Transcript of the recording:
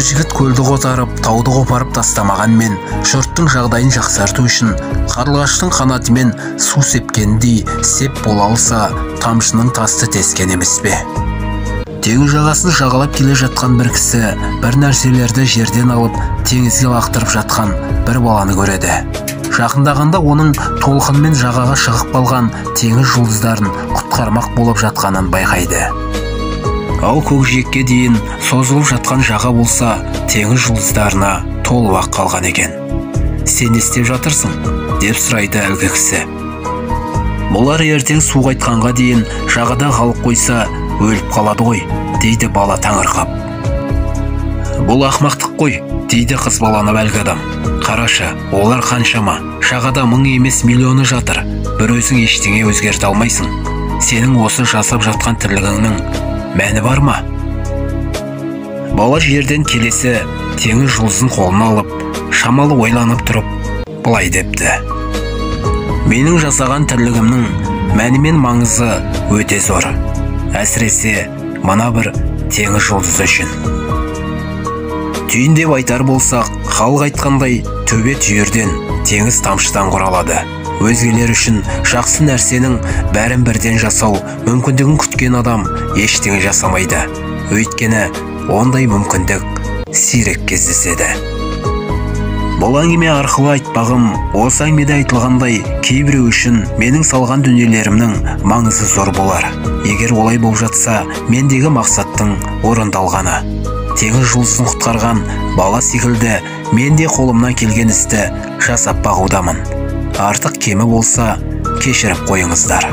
жігіт көлді қотарып, тауды қопарып тастамағанмен, жұрттың жағдайын жақсарту үшін қарлығаштың қанатымен су сепкендей сеп бола алса, тамшының тасты тескен емес пе? Теңіз жағасын жағалап келе жатқан бір кісі бір нәрселерді жерден алып, теңізге лақтырып жатқан бір баланы көреді. Жақындағанда оның толқынмен жағаға шығып қалған теңіз жұлдыздарын құтқармақ болып жатқанын байқайды. Ал көкжиекке дейін созылып жатқан жаға болса, теңіз жұлдыздарына толып қалған екен. «Сен не істеп жатырсың?» деп сұрайды әлгі кісі. «Бұлар ертең су қайтқанға дейін жағада қалып қойса, өліп қалады ғой», дейді бала таңырқап. «Бұл ақымақтық қой», дейді қыз баланы әлгі адам. «Қарашы, олар қаншама, жағада мың емес миллионы жатыр. Бір өзің ештеңе өзгерте алмайсың. Сенің осы жасап жатқан тірлігіңнің мәні бар ма?» Бала жерден келесі теңіз жұлдызын қолына алып, шамалы ойланып тұрып, былай депті. «Менің жасаған тірлігімнің мәні мен маңызы өте зор. Әсіресе мына бір теңіз жұлдызы үшін. Түйіндеп айтар болсақ, халық айтқандай төбе түйірден, теңіз тамшыдан құралады. Өзгелер үшін жақсы нәрсенің бәрін бірден жасау мүмкіндігін күткен адам ештеңе жасамайды. Өйткені ондай мүмкіндік сирек кездеседі. Бұл әңгіме арқылы айтпағым, осы әңгімеде айтылғандай, кейбіреу үшін менің салған дүниелерімнің маңызы зор болар. Егер олай болып жатса, мендегі мақсаттың орындалғаны. Теңіз жұлдызын құтқарған бала секілді мен де қолымнан келген істі жасап бағудамын. Артық кемі болса, кешіріп қойыңыздар.